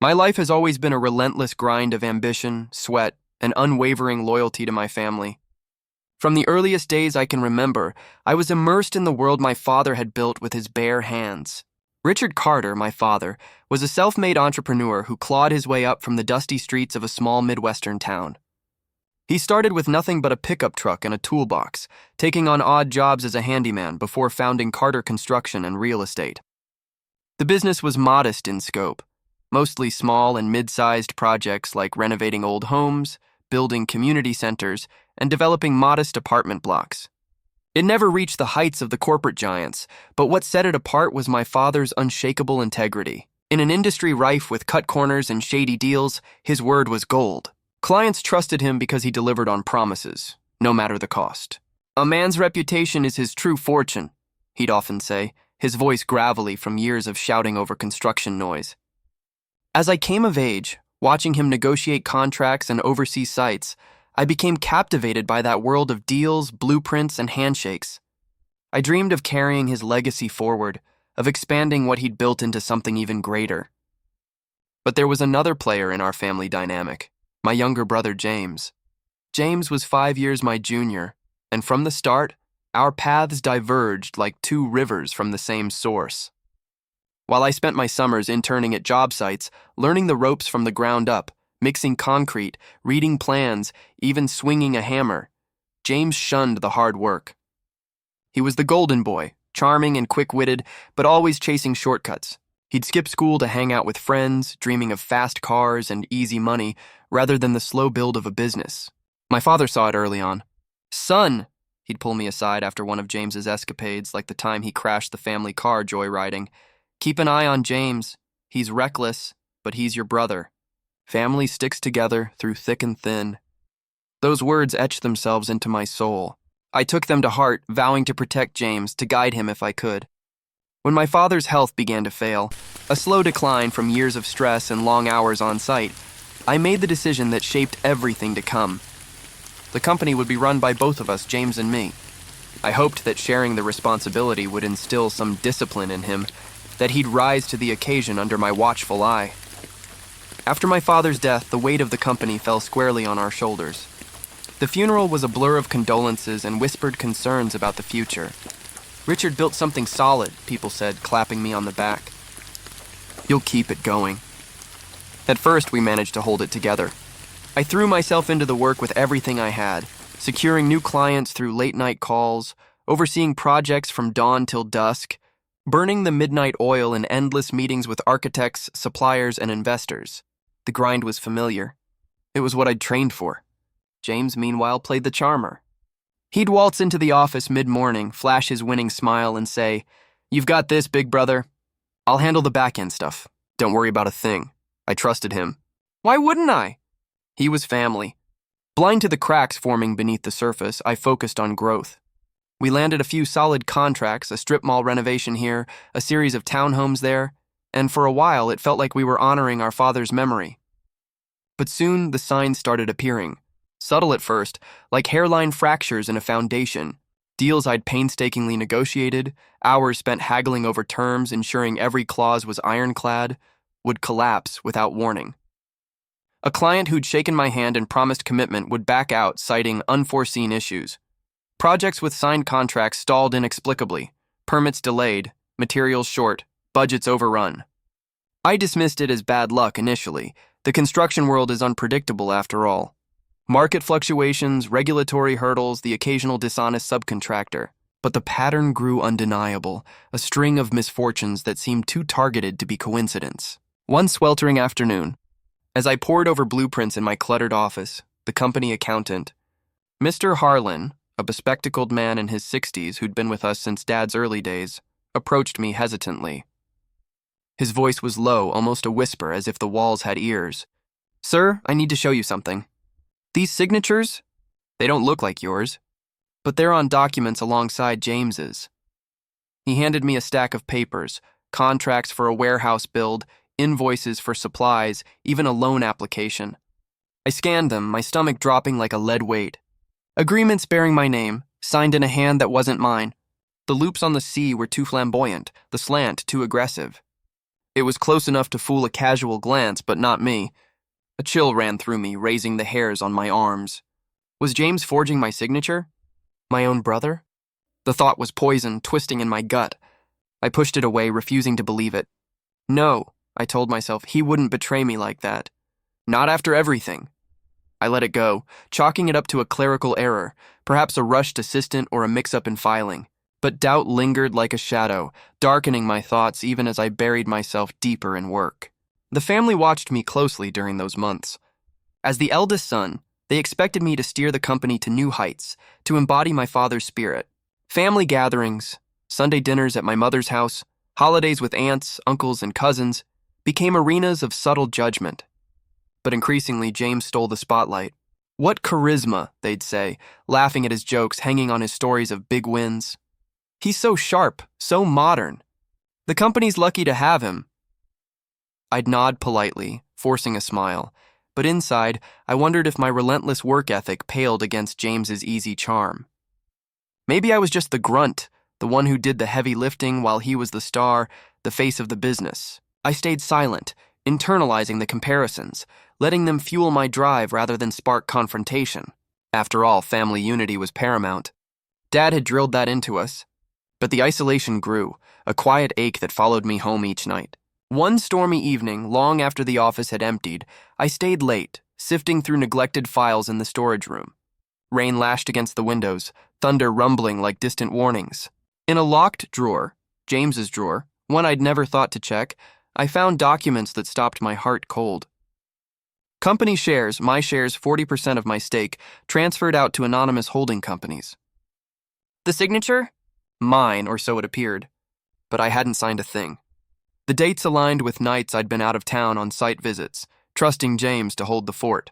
My life has always been a relentless grind of ambition, sweat, and unwavering loyalty to my family. From the earliest days I can remember, I was immersed in the world my father had built with his bare hands. Richard Carter, my father, was a self-made entrepreneur who clawed his way up from the dusty streets of a small Midwestern town. He started with nothing but a pickup truck and a toolbox, taking on odd jobs as a handyman before founding Carter Construction and Real Estate. The business was modest in scope, mostly small and mid-sized projects like renovating old homes, building community centers, and developing modest apartment blocks. It never reached the heights of the corporate giants, but what set it apart was my father's unshakable integrity. In an industry rife with cut corners and shady deals, his word was gold. Clients trusted him because he delivered on promises, no matter the cost. "A man's reputation is his true fortune," he'd often say, his voice gravelly from years of shouting over construction noise. As I came of age, watching him negotiate contracts and oversee sites, I became captivated by that world of deals, blueprints, and handshakes. I dreamed of carrying his legacy forward, of expanding what he'd built into something even greater. But there was another player in our family dynamic, my younger brother James. James was 5 years my junior, and from the start, our paths diverged like two rivers from the same source. While I spent my summers interning at job sites, learning the ropes from the ground up, mixing concrete, reading plans, even swinging a hammer, James shunned the hard work. He was the golden boy, charming and quick-witted, but always chasing shortcuts. He'd skip school to hang out with friends, dreaming of fast cars and easy money, rather than the slow build of a business. My father saw it early on. "Son," he'd pull me aside after one of James's escapades, like the time he crashed the family car joyriding. "Keep an eye on James. He's reckless, but he's your brother. Family sticks together through thick and thin." Those words etched themselves into my soul. I took them to heart, vowing to protect James, to guide him if I could. When my father's health began to fail, a slow decline from years of stress and long hours on site, I made the decision that shaped everything to come. The company would be run by both of us, James and me. I hoped that sharing the responsibility would instill some discipline in him, that he'd rise to the occasion under my watchful eye. After my father's death, the weight of the company fell squarely on our shoulders. The funeral was a blur of condolences and whispered concerns about the future. "Richard built something solid," people said, clapping me on the back. "You'll keep it going." At first, we managed to hold it together. I threw myself into the work with everything I had, securing new clients through late-night calls, overseeing projects from dawn till dusk, burning the midnight oil in endless meetings with architects, suppliers, and investors. The grind was familiar. It was what I'd trained for. James, meanwhile, played the charmer. He'd waltz into the office mid-morning, flash his winning smile, and say, "You've got this, big brother. I'll handle the back-end stuff. Don't worry about a thing." I trusted him. Why wouldn't I? He was family. Blind to the cracks forming beneath the surface, I focused on growth. We landed a few solid contracts, a strip mall renovation here, a series of townhomes there, and for a while it felt like we were honoring our father's memory. But soon the signs started appearing. Subtle at first, like hairline fractures in a foundation, deals I'd painstakingly negotiated, hours spent haggling over terms, ensuring every clause was ironclad, would collapse without warning. A client who'd shaken my hand and promised commitment would back out, citing unforeseen issues. Projects with signed contracts stalled inexplicably, permits delayed, materials short, budgets overrun. I dismissed it as bad luck initially. The construction world is unpredictable after all. Market fluctuations, regulatory hurdles, the occasional dishonest subcontractor. But the pattern grew undeniable, a string of misfortunes that seemed too targeted to be coincidence. One sweltering afternoon, as I pored over blueprints in my cluttered office, the company accountant, Mr. Harlan, a bespectacled man in his 60s who'd been with us since Dad's early days, approached me hesitantly. His voice was low, almost a whisper, as if the walls had ears. "Sir, I need to show you something. These signatures, they don't look like yours, but they're on documents alongside James's." He handed me a stack of papers, contracts for a warehouse build, invoices for supplies, even a loan application. I scanned them, my stomach dropping like a lead weight. Agreements bearing my name, signed in a hand that wasn't mine. The loops on the C were too flamboyant, the slant too aggressive. It was close enough to fool a casual glance, but not me. A chill ran through me, raising the hairs on my arms. Was James forging my signature? My own brother? The thought was poison, twisting in my gut. I pushed it away, refusing to believe it. No, I told myself, he wouldn't betray me like that. Not after everything. I let it go, chalking it up to a clerical error, perhaps a rushed assistant or a mix-up in filing. But doubt lingered like a shadow, darkening my thoughts even as I buried myself deeper in work. The family watched me closely during those months. As the eldest son, they expected me to steer the company to new heights, to embody my father's spirit. Family gatherings, Sunday dinners at my mother's house, holidays with aunts, uncles, and cousins became arenas of subtle judgment. But increasingly, James stole the spotlight. What charisma, they'd say, laughing at his jokes, hanging on his stories of big wins. He's so sharp, so modern. The company's lucky to have him. I'd nod politely, forcing a smile, but inside, I wondered if my relentless work ethic paled against James's easy charm. Maybe I was just the grunt, the one who did the heavy lifting while he was the star, the face of the business. I stayed silent, internalizing the comparisons, letting them fuel my drive rather than spark confrontation. After all, family unity was paramount. Dad had drilled that into us. But the isolation grew, a quiet ache that followed me home each night. One stormy evening, long after the office had emptied, I stayed late, sifting through neglected files in the storage room. Rain lashed against the windows, thunder rumbling like distant warnings. In a locked drawer, James's drawer, one I'd never thought to check, I found documents that stopped my heart cold. Company shares, my shares, 40% of my stake, transferred out to anonymous holding companies. The signature? Mine, or so it appeared. But I hadn't signed a thing. The dates aligned with nights I'd been out of town on site visits, trusting James to hold the fort.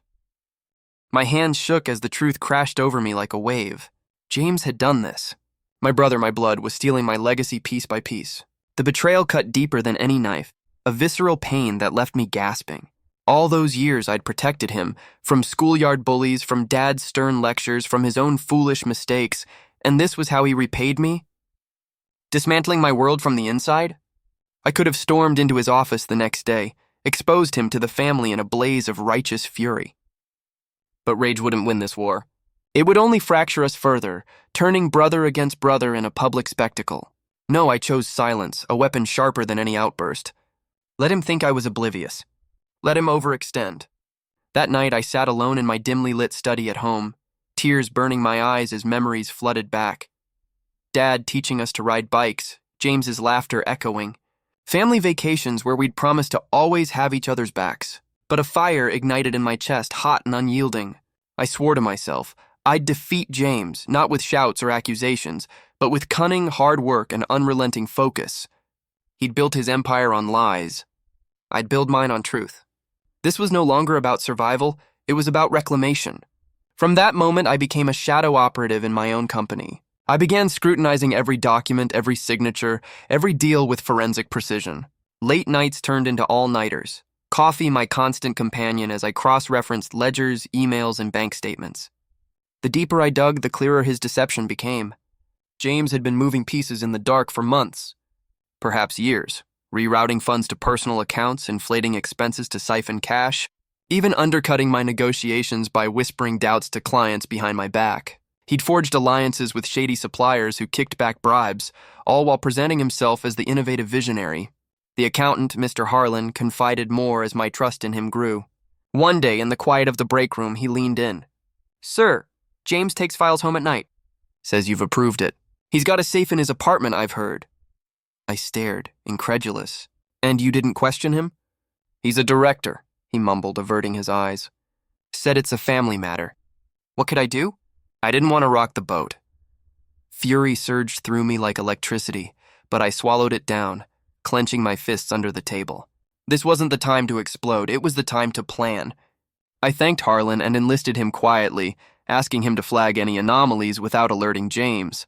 My hands shook as the truth crashed over me like a wave. James had done this. My brother, my blood, was stealing my legacy piece by piece. The betrayal cut deeper than any knife, a visceral pain that left me gasping. All those years I'd protected him, from schoolyard bullies, from Dad's stern lectures, from his own foolish mistakes, and this was how he repaid me? Dismantling my world from the inside? I could have stormed into his office the next day, exposed him to the family in a blaze of righteous fury. But rage wouldn't win this war. It would only fracture us further, turning brother against brother in a public spectacle. No, I chose silence, a weapon sharper than any outburst. Let him think I was oblivious. Let him overextend. That night I sat alone in my dimly lit study at home, tears burning my eyes as memories flooded back. Dad teaching us to ride bikes, James's laughter echoing. Family vacations where we'd promised to always have each other's backs. But a fire ignited in my chest, hot and unyielding. I swore to myself, I'd defeat James, not with shouts or accusations, but with cunning, hard work, and unrelenting focus. He'd built his empire on lies. I'd build mine on truth. This was no longer about survival, it was about reclamation. From that moment, I became a shadow operative in my own company. I began scrutinizing every document, every signature, every deal with forensic precision. Late nights turned into all-nighters. Coffee my constant companion as I cross-referenced ledgers, emails, and bank statements. The deeper I dug, the clearer his deception became. James had been moving pieces in the dark for months, perhaps years, rerouting funds to personal accounts, inflating expenses to siphon cash, even undercutting my negotiations by whispering doubts to clients behind my back. He'd forged alliances with shady suppliers who kicked back bribes, all while presenting himself as the innovative visionary. The accountant, Mr. Harlan, confided more as my trust in him grew. One day, in the quiet of the break room, he leaned in. "Sir, James takes files home at night. Says you've approved it. He's got a safe in his apartment, I've heard." I stared, incredulous. "And you didn't question him?" "He's a director," he mumbled, averting his eyes. "Said it's a family matter." "What could I do?" I didn't want to rock the boat. Fury surged through me like electricity, but I swallowed it down, clenching my fists under the table. This wasn't the time to explode, it was the time to plan. I thanked Harlan and enlisted him quietly, asking him to flag any anomalies without alerting James.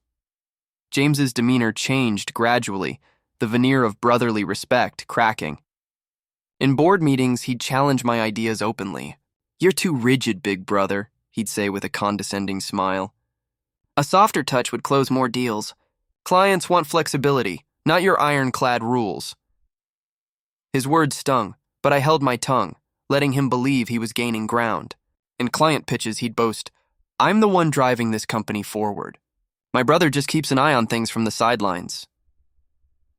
James's demeanor changed gradually, the veneer of brotherly respect cracking. In board meetings, he'd challenge my ideas openly. "You're too rigid, big brother," he'd say with a condescending smile. "A softer touch would close more deals. Clients want flexibility, not your ironclad rules." His words stung, but I held my tongue, letting him believe he was gaining ground. In client pitches, he'd boast, "I'm the one driving this company forward. My brother just keeps an eye on things from the sidelines."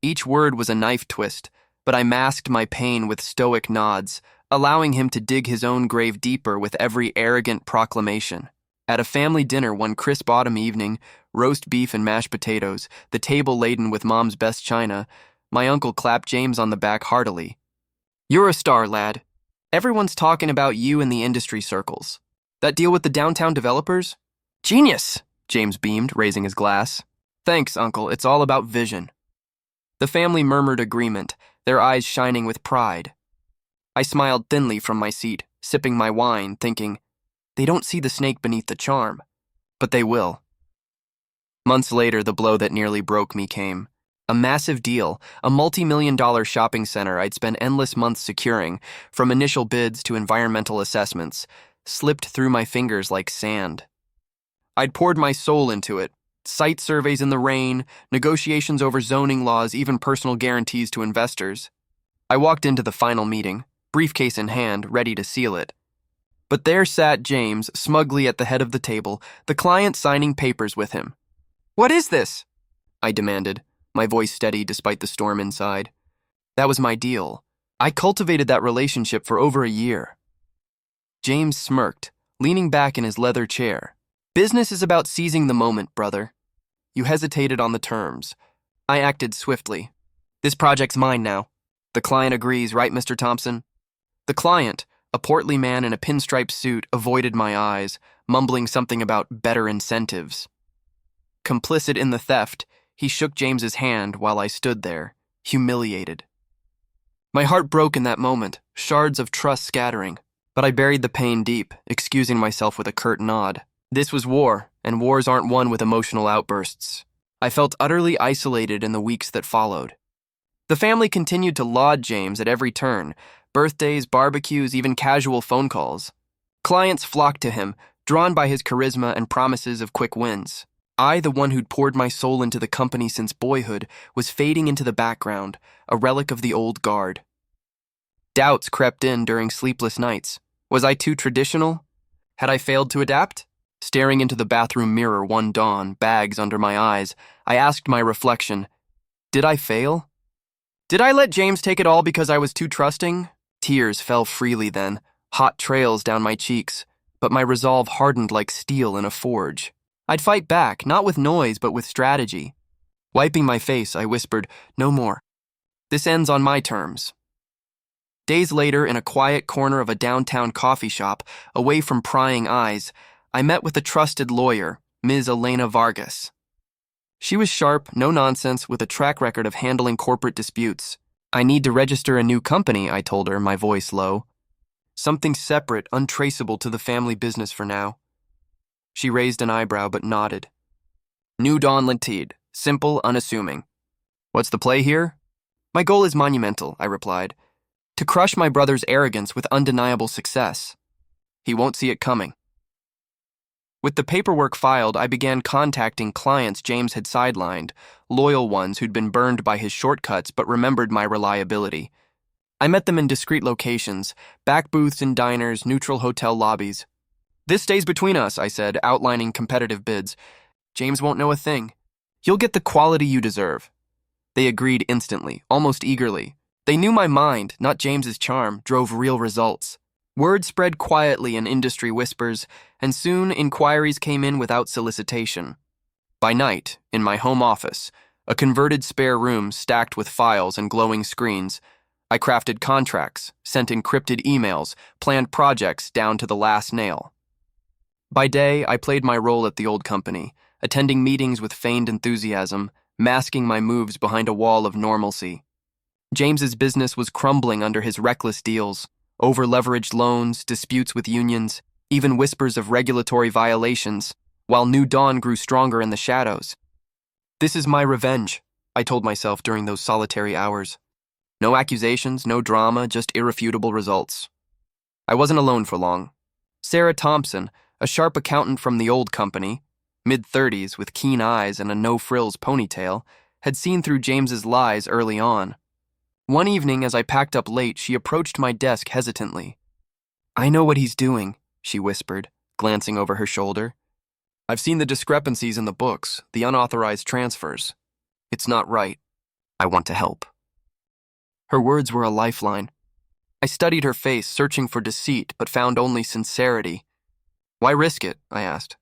Each word was a knife twist, but I masked my pain with stoic nods, allowing him to dig his own grave deeper with every arrogant proclamation. At a family dinner one crisp autumn evening, roast beef and mashed potatoes, the table laden with Mom's best china, my uncle clapped James on the back heartily. "You're a star, lad. Everyone's talking about you in the industry circles. That deal with the downtown developers? Genius!" James beamed, raising his glass. "Thanks, Uncle. It's all about vision." The family murmured agreement, their eyes shining with pride. I smiled thinly from my seat, sipping my wine, thinking, they don't see the snake beneath the charm, but they will. Months later, the blow that nearly broke me came. A massive deal, a multi-million-dollar shopping center I'd spent endless months securing, from initial bids to environmental assessments, slipped through my fingers like sand. I'd poured my soul into it, site surveys in the rain, negotiations over zoning laws, even personal guarantees to investors. I walked into the final meeting, briefcase in hand, ready to seal it. But there sat James, smugly at the head of the table, the client signing papers with him. "What is this?" I demanded, my voice steady despite the storm inside. That was my deal. I cultivated that relationship for over a year. James smirked, leaning back in his leather chair. "Business is about seizing the moment, brother." You hesitated on the terms. I acted swiftly. "This project's mine now." "The client agrees, right, Mr. Thompson?" The client, a portly man in a pinstripe suit, avoided my eyes, mumbling something about better incentives. Complicit in the theft, he shook James's hand while I stood there, humiliated. My heart broke in that moment, shards of trust scattering, but I buried the pain deep, excusing myself with a curt nod. This was war, and wars aren't won with emotional outbursts. I felt utterly isolated in the weeks that followed. The family continued to laud James at every turn, birthdays, barbecues, even casual phone calls. Clients flocked to him, drawn by his charisma and promises of quick wins. I, the one who'd poured my soul into the company since boyhood, was fading into the background, a relic of the old guard. Doubts crept in during sleepless nights. Was I too traditional? Had I failed to adapt? Staring into the bathroom mirror one dawn, bags under my eyes, I asked my reflection, did I fail? Did I let James take it all because I was too trusting? Tears fell freely then, hot trails down my cheeks, but my resolve hardened like steel in a forge. I'd fight back, not with noise, but with strategy. Wiping my face, I whispered, "No more. This ends on my terms." Days later, in a quiet corner of a downtown coffee shop, away from prying eyes, I met with a trusted lawyer, Ms. Elena Vargas. She was sharp, no nonsense, with a track record of handling corporate disputes. "I need to register a new company," I told her, my voice low. "Something separate, untraceable to the family business for now." She raised an eyebrow but nodded. "New Dawn Limited, simple, unassuming." "What's the play here?" "My goal is monumental," I replied. "To crush my brother's arrogance with undeniable success. He won't see it coming." With the paperwork filed, I began contacting clients James had sidelined, loyal ones who'd been burned by his shortcuts but remembered my reliability. I met them in discreet locations, back booths in diners, neutral hotel lobbies. "This stays between us," I said, outlining competitive bids. "James won't know a thing. You'll get the quality you deserve." They agreed instantly, almost eagerly. They knew my mind, not James's charm, drove real results. Word spread quietly in industry whispers, and soon inquiries came in without solicitation. By night, in my home office, a converted spare room stacked with files and glowing screens, I crafted contracts, sent encrypted emails, planned projects down to the last nail. By day, I played my role at the old company, attending meetings with feigned enthusiasm, masking my moves behind a wall of normalcy. James's business was crumbling under his reckless deals, over-leveraged loans, disputes with unions, even whispers of regulatory violations, while New Dawn grew stronger in the shadows. "This is my revenge," I told myself during those solitary hours. No accusations, no drama, just irrefutable results. I wasn't alone for long. Sarah Thompson, a sharp accountant from the old company, mid-30s with keen eyes and a no-frills ponytail, had seen through James's lies early on. One evening, as I packed up late, she approached my desk hesitantly. "I know what he's doing," she whispered, glancing over her shoulder. "I've seen the discrepancies in the books, the unauthorized transfers. It's not right. I want to help." Her words were a lifeline. I studied her face, searching for deceit, but found only sincerity. "Why risk it?" I asked.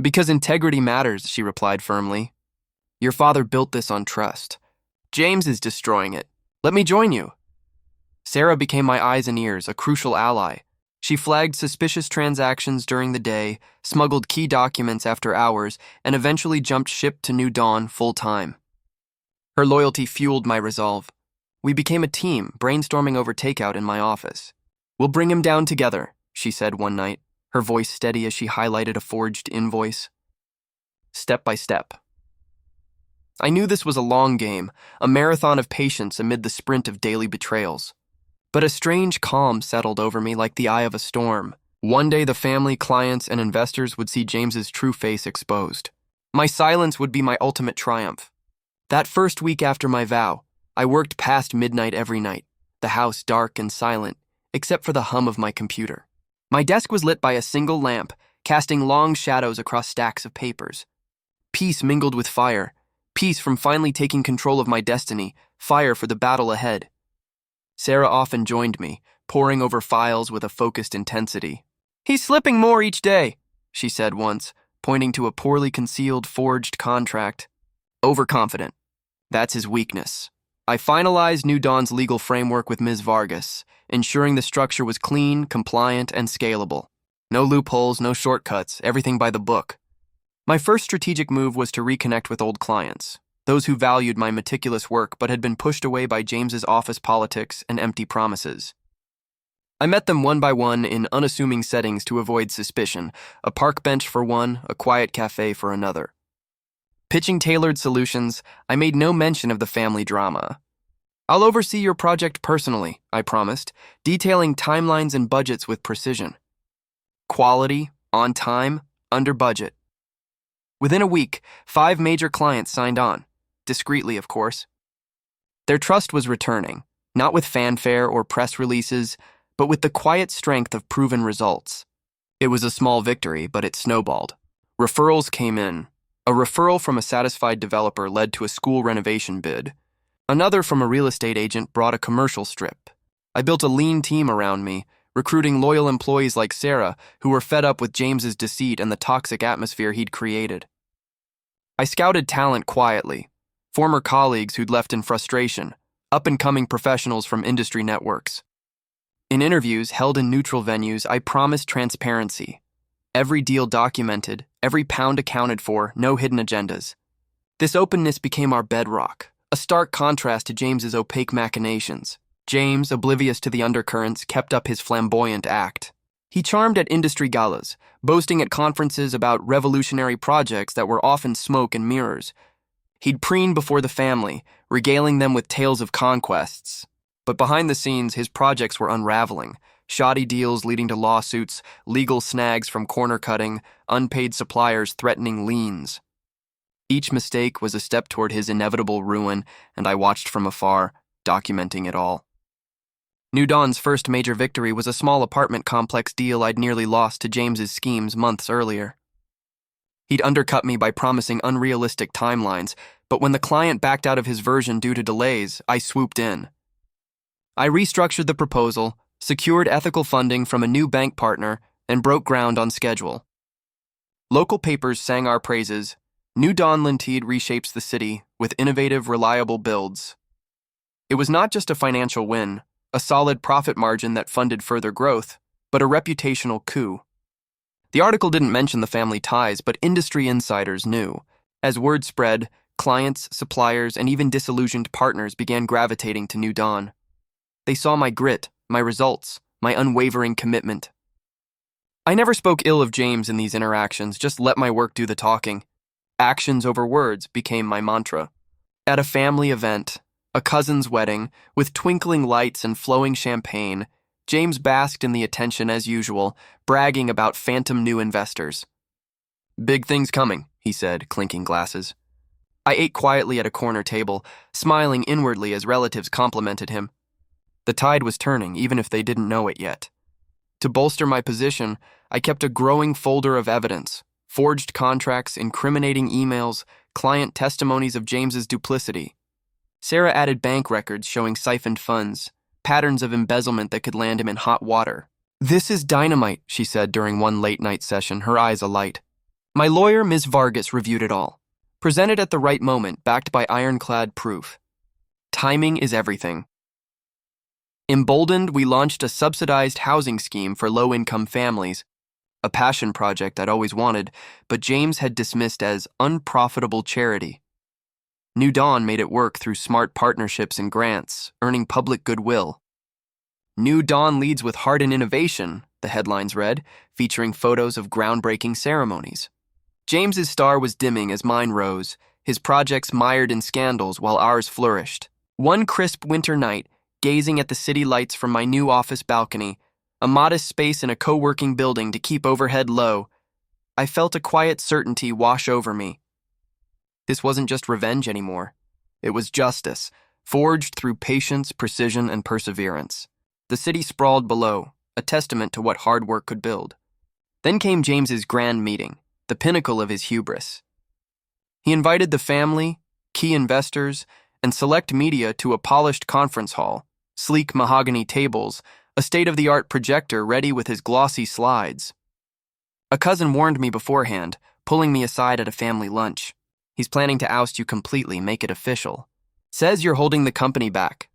"Because integrity matters," she replied firmly. "Your father built this on trust. James is destroying it. Let me join you." Sarah became my eyes and ears, a crucial ally. She flagged suspicious transactions during the day, smuggled key documents after hours, and eventually jumped ship to New Dawn full-time. Her loyalty fueled my resolve. We became a team, brainstorming over takeout in my office. "We'll bring him down together," she said one night, her voice steady as she highlighted a forged invoice. Step by step. I knew this was a long game, a marathon of patience amid the sprint of daily betrayals. But a strange calm settled over me like the eye of a storm. One day the family, clients, and investors would see James's true face exposed. My silence would be my ultimate triumph. That first week after my vow, I worked past midnight every night, the house dark and silent, except for the hum of my computer. My desk was lit by a single lamp, casting long shadows across stacks of papers. Peace mingled with fire, peace from finally taking control of my destiny, fire for the battle ahead. Sarah often joined me, poring over files with a focused intensity. "He's slipping more each day," she said once, pointing to a poorly concealed forged contract. "Overconfident. That's his weakness." I finalized New Dawn's legal framework with Ms. Vargas, ensuring the structure was clean, compliant, and scalable. No loopholes, no shortcuts, everything by the book. My first strategic move was to reconnect with old clients, those who valued my meticulous work but had been pushed away by James's office politics and empty promises. I met them one by one in unassuming settings to avoid suspicion, a park bench for one, a quiet cafe for another. Pitching tailored solutions, I made no mention of the family drama. "I'll oversee your project personally," I promised, detailing timelines and budgets with precision. Quality, on time, under budget. Within a week, 5 major clients signed on, discreetly, of course. Their trust was returning, not with fanfare or press releases, but with the quiet strength of proven results. It was a small victory, but it snowballed. Referrals came in. A referral from a satisfied developer led to a school renovation bid. Another from a real estate agent brought a commercial strip. I built a lean team around me, recruiting loyal employees like Sarah, who were fed up with James's deceit and the toxic atmosphere he'd created. I scouted talent quietly, former colleagues who'd left in frustration, up-and-coming professionals from industry networks. In interviews held in neutral venues, I promised transparency. Every deal documented, every pound accounted for, no hidden agendas. This openness became our bedrock, a stark contrast to James's opaque machinations. James, oblivious to the undercurrents, kept up his flamboyant act. He charmed at industry galas, boasting at conferences about revolutionary projects that were often smoke and mirrors. He'd preen before the family, regaling them with tales of conquests. But behind the scenes, his projects were unraveling. Shoddy deals leading to lawsuits, legal snags from corner cutting, unpaid suppliers threatening liens. Each mistake was a step toward his inevitable ruin, and I watched from afar, documenting it all. New Dawn's first major victory was a small apartment complex deal I'd nearly lost to James's schemes months earlier. He'd undercut me by promising unrealistic timelines, but when the client backed out of his version due to delays, I swooped in. I restructured the proposal, secured ethical funding from a new bank partner, and broke ground on schedule. Local papers sang our praises. New Dawn Linteed reshapes the city with innovative, reliable builds. It was not just a financial win, a solid profit margin that funded further growth, but a reputational coup. The article didn't mention the family ties, but industry insiders knew. As word spread, clients, suppliers, and even disillusioned partners began gravitating to New Dawn. They saw my grit, my results, my unwavering commitment. I never spoke ill of James in these interactions, just let my work do the talking. Actions over words became my mantra. At a family event, a cousin's wedding, with twinkling lights and flowing champagne, James basked in the attention as usual, bragging about phantom new investors. "Big things coming," he said, clinking glasses. I ate quietly at a corner table, smiling inwardly as relatives complimented him. The tide was turning, even if they didn't know it yet. To bolster my position, I kept a growing folder of evidence: forged contracts, incriminating emails, client testimonies of James's duplicity. Sarah added bank records showing siphoned funds, patterns of embezzlement that could land him in hot water. "This is dynamite," she said during one late-night session, her eyes alight. My lawyer, Ms. Vargas, reviewed it all. Presented at the right moment, backed by ironclad proof. Timing is everything. Emboldened, we launched a subsidized housing scheme for low-income families, a passion project I'd always wanted, but James had dismissed as unprofitable charity. New Dawn made it work through smart partnerships and grants, earning public goodwill. New Dawn leads with heart and innovation, the headlines read, featuring photos of groundbreaking ceremonies. James's star was dimming as mine rose, his projects mired in scandals while ours flourished. One crisp winter night, gazing at the city lights from my new office balcony, a modest space in a co-working building to keep overhead low, I felt a quiet certainty wash over me. This wasn't just revenge anymore. It was justice, forged through patience, precision, and perseverance. The city sprawled below, a testament to what hard work could build. Then came James's grand meeting, the pinnacle of his hubris. He invited the family, key investors, and select media to a polished conference hall, sleek mahogany tables, a state-of-the-art projector ready with his glossy slides. A cousin warned me beforehand, pulling me aside at a family lunch. "He's planning to oust you completely, make it official. Says you're holding the company back."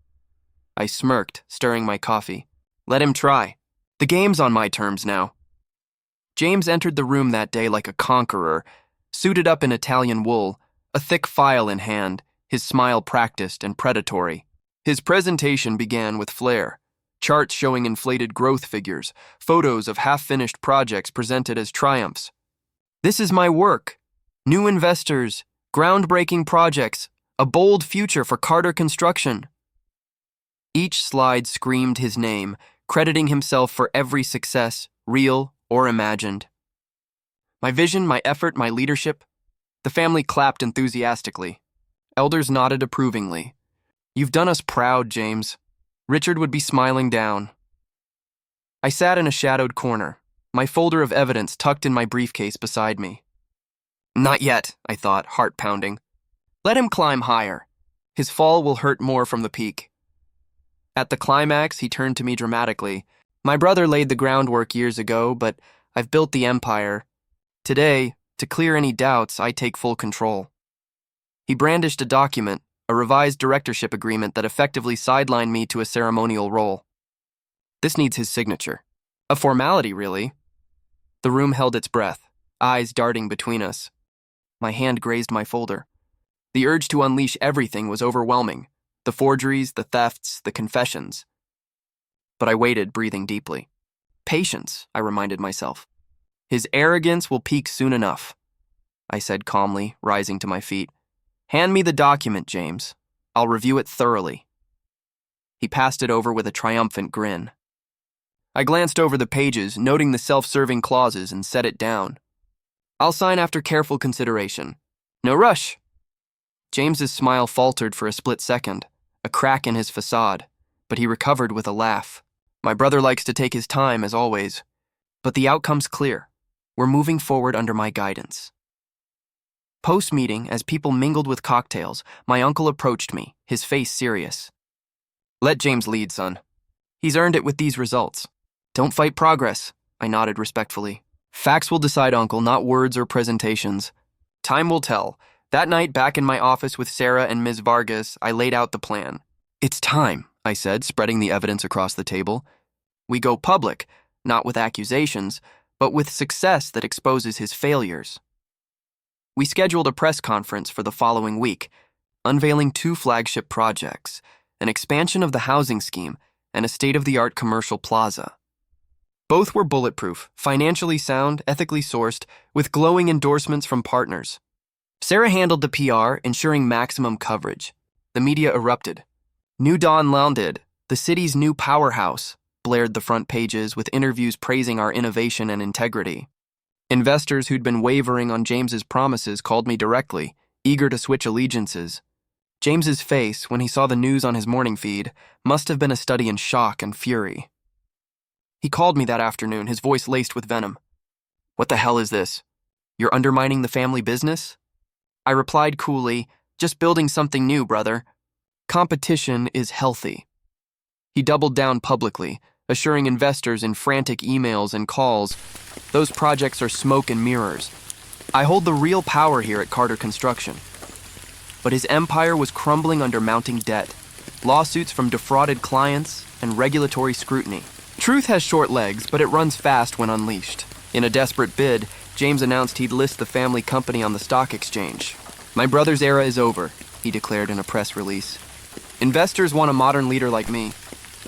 I smirked, stirring my coffee. Let him try. The game's on my terms now. James entered the room that day like a conqueror, suited up in Italian wool, a thick file in hand, his smile practiced and predatory. His presentation began with flair. Charts showing inflated growth figures, photos of half-finished projects presented as triumphs. "This is my work. New investors, groundbreaking projects, a bold future for Carter Construction." Each slide screamed his name, crediting himself for every success, real or imagined. My vision, my effort, my leadership. The family clapped enthusiastically. Elders nodded approvingly. "You've done us proud, James." Richard would be smiling down. I sat in a shadowed corner, my folder of evidence tucked in my briefcase beside me. Not yet, I thought, heart pounding. Let him climb higher. His fall will hurt more from the peak. At the climax, he turned to me dramatically. "My brother laid the groundwork years ago, but I've built the empire. Today, to clear any doubts, I take full control." He brandished a document, a revised directorship agreement that effectively sidelined me to a ceremonial role. "This needs his signature." A formality, really. The room held its breath, eyes darting between us. My hand grazed my folder. The urge to unleash everything was overwhelming. The forgeries, the thefts, the confessions. But I waited, breathing deeply. "Patience," I reminded myself. "His arrogance will peak soon enough," I said calmly, rising to my feet. "Hand me the document, James. I'll review it thoroughly." He passed it over with a triumphant grin. I glanced over the pages, noting the self-serving clauses, and set it down. "I'll sign after careful consideration. No rush." James's smile faltered for a split second, a crack in his facade, but he recovered with a laugh. "My brother likes to take his time, as always. But the outcome's clear. We're moving forward under my guidance." Post-meeting, as people mingled with cocktails, my uncle approached me, his face serious. "Let James lead, son. He's earned it with these results. Don't fight progress," I nodded respectfully. "Facts will decide, Uncle, not words or presentations. Time will tell." That night, back in my office with Sarah and Ms. Vargas, I laid out the plan. "It's time," I said, spreading the evidence across the table. "We go public, not with accusations, but with success that exposes his failures." We scheduled a press conference for the following week, unveiling 2 flagship projects, an expansion of the housing scheme and a state-of-the-art commercial plaza. Both were bulletproof, financially sound, ethically sourced, with glowing endorsements from partners. Sarah handled the PR, ensuring maximum coverage. The media erupted. New Dawn landed, the city's new powerhouse, blared the front pages with interviews praising our innovation and integrity. Investors who'd been wavering on James's promises called me directly, eager to switch allegiances. James's face, when he saw the news on his morning feed, must have been a study in shock and fury. He called me that afternoon, his voice laced with venom. "What the hell is this? You're undermining the family business?" I replied coolly, "Just building something new, brother. Competition is healthy." He doubled down publicly, assuring investors in frantic emails and calls, "Those projects are smoke and mirrors. I hold the real power here at Carter Construction." But his empire was crumbling under mounting debt, lawsuits from defrauded clients, and regulatory scrutiny. Truth has short legs, but it runs fast when unleashed. In a desperate bid, James announced he'd list the family company on the stock exchange. "My brother's era is over," he declared in a press release. "Investors want a modern leader like me.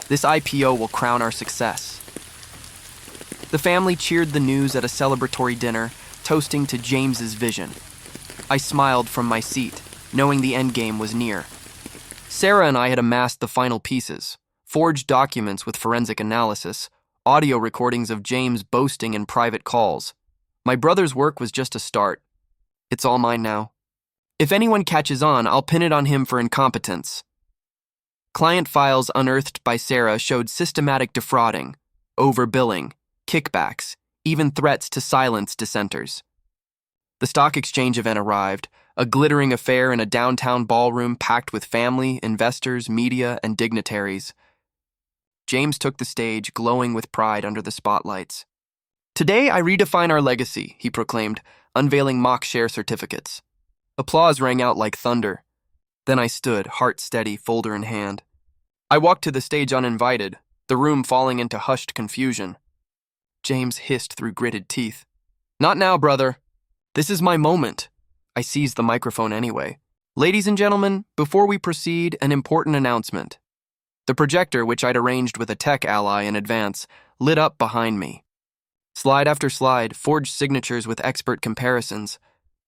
This IPO will crown our success." The family cheered the news at a celebratory dinner, toasting to James's vision. I smiled from my seat, knowing the endgame was near. Sarah and I had amassed the final pieces, forged documents with forensic analysis, audio recordings of James boasting in private calls. My brother's work was just a start. It's all mine now. If anyone catches on, I'll pin it on him for incompetence. Client files unearthed by Sarah showed systematic defrauding, overbilling, kickbacks, even threats to silence dissenters. The stock exchange event arrived, a glittering affair in a downtown ballroom packed with family, investors, media, and dignitaries. James took the stage, glowing with pride under the spotlights. "Today I redefine our legacy," he proclaimed, unveiling mock share certificates. Applause rang out like thunder. Then I stood, heart steady, folder in hand. I walked to the stage uninvited, the room falling into hushed confusion. James hissed through gritted teeth. "Not now, brother. This is my moment." I seized the microphone anyway. "Ladies and gentlemen, before we proceed, an important announcement." The projector, which I'd arranged with a tech ally in advance, lit up behind me. Slide after slide, forged signatures with expert comparisons.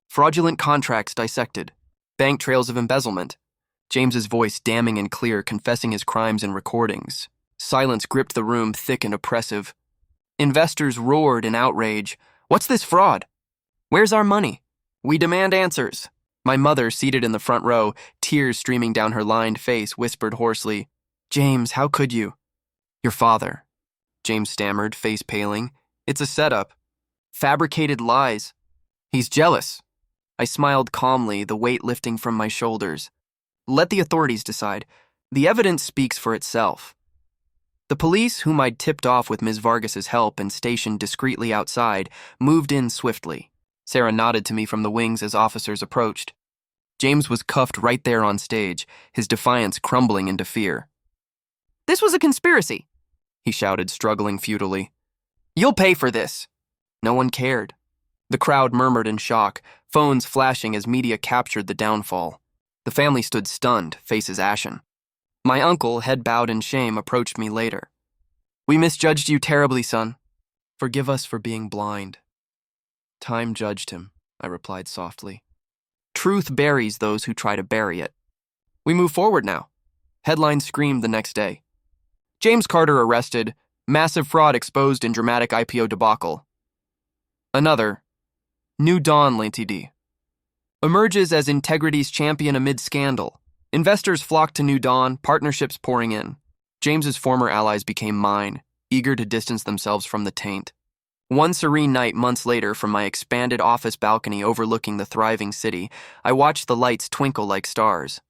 Fraudulent contracts dissected. Bank trails of embezzlement. James's voice damning and clear, confessing his crimes in recordings. Silence gripped the room, thick and oppressive. Investors roared in outrage. "What's this fraud? Where's our money? We demand answers." My mother, seated in the front row, tears streaming down her lined face, whispered hoarsely, "James, how could you?" "Your father," James stammered, face paling. "It's a setup. Fabricated lies. He's jealous." I smiled calmly, the weight lifting from my shoulders. "Let the authorities decide. The evidence speaks for itself." The police, whom I'd tipped off with Ms. Vargas's help and stationed discreetly outside, moved in swiftly. Sarah nodded to me from the wings as officers approached. James was cuffed right there on stage, his defiance crumbling into fear. "This was a conspiracy," he shouted, struggling futilely. "You'll pay for this." No one cared. The crowd murmured in shock, phones flashing as media captured the downfall. The family stood stunned, faces ashen. My uncle, head bowed in shame, approached me later. "We misjudged you terribly, son. Forgive us for being blind." "Time judged him," I replied softly. "Truth buries those who try to bury it." We move forward now. Headlines screamed the next day. James Carter arrested, massive fraud exposed in dramatic IPO debacle. Another, New Dawn Ltd. emerges as integrity's champion amid scandal. Investors flocked to New Dawn, partnerships pouring in. James's former allies became mine, eager to distance themselves from the taint. One serene night months later, from my expanded office balcony overlooking the thriving city, I watched the lights twinkle like stars.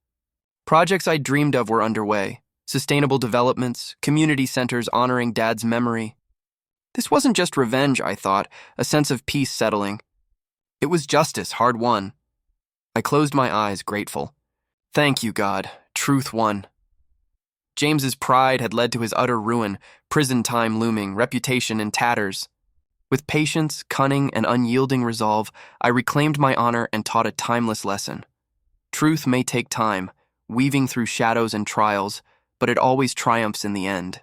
Projects I dreamed of were underway. Sustainable developments, community centers honoring Dad's memory. This wasn't just revenge, I thought, a sense of peace settling. It was justice, hard won. I closed my eyes, grateful. Thank you, God. Truth won. James's pride had led to his utter ruin, prison time looming, reputation in tatters. With patience, cunning, and unyielding resolve, I reclaimed my honor and taught a timeless lesson. Truth may take time, weaving through shadows and trials, but it always triumphs in the end.